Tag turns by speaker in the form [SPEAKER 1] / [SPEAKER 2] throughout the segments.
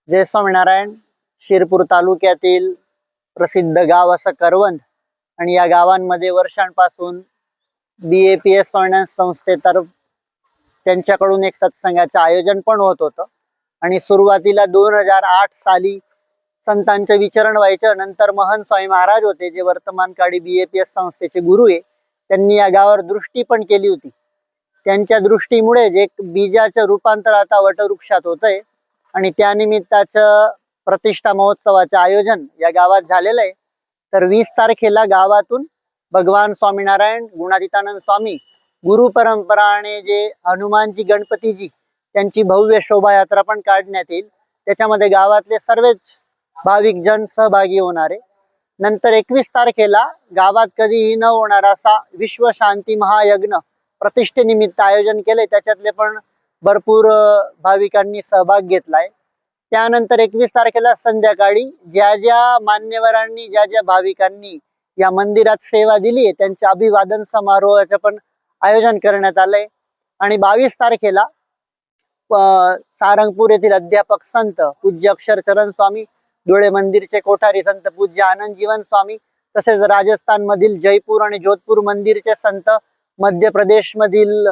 [SPEAKER 1] जय स्वामीनारायण. शिरपूर तालुक्यातील प्रसिद्ध गाव असं करवंद आणि या गावांमध्ये वर्षांपासून BAPS फायनान्स संस्थेतर्फे त्यांच्याकडून एक सत्संगाचे आयोजन पण होत होतं. आणि सुरुवातीला 2008 साली संतांचे विचरण व्हायचं. नंतर महंत स्वामी महाराज होते, जे वर्तमान काळी BAPS संस्थेचे गुरु आहे. त्यांनी या गावावर दृष्टी पण केली होती. त्यांच्या दृष्टीमुळे जे बीजाचं रूपांतर आता वटवृक्षात होतंय आणि त्यानिमित्ताचं प्रतिष्ठा महोत्सवाचे आयोजन या गावात झालेलं आहे. तर 20 तारखेला गावातून भगवान स्वामीनारायण गुणातीतानंद स्वामी गुरु परंपरा आणि जे हनुमानजी गणपतीजी त्यांची भव्य शोभायात्रा पण काढण्यात येईल. त्याच्यामध्ये गावातले सर्वच भाविक जन सहभागी होणार आहे. नंतर 21 तारखेला गावात कधीही न होणार असा विश्व शांती महायज्ञ प्रतिष्ठेनिमित्त आयोजन केले. त्याच्यातले पण भरपूर भाविकांनी सहभाग घेतलाय. त्यानंतर 21 तारखेला संध्याकाळी ज्या ज्या मान्यवरांनी ज्या ज्या भाविकांनी या मंदिरात सेवा दिली आहे त्यांच्या अभिवादन समारोहाचं पण आयोजन करण्यात आलंय. आणि 22 तारखेला सारंगपूर येथील अध्यापक संत पूज्य अक्षरचरण स्वामी, धुळे मंदिरचे कोठारी संत पूज्य आनंद जीवन स्वामी, तसेच राजस्थान मधील जयपूर आणि जोधपूर मंदिरचे संत, मध्य प्रदेश मधील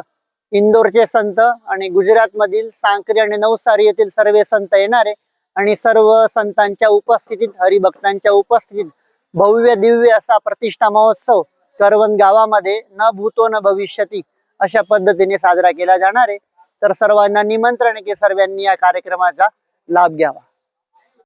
[SPEAKER 1] इंदोरचे संत आणि गुजरात मधील सांकरी आणि नवसारी येथील सर्व संत येणारे. आणि सर्व संतांच्या उपस्थितीत, हरिभक्तांच्या उपस्थितीत भव्य दिव्य असा प्रतिष्ठा महोत्सव करवंद गावामध्ये न भूतो न भविष्यती अशा पद्धतीने साजरा केला जाणार आहे. तर सर्वांना निमंत्रण आहे की सर्वांनी या कार्यक्रमाचा लाभ घ्यावा.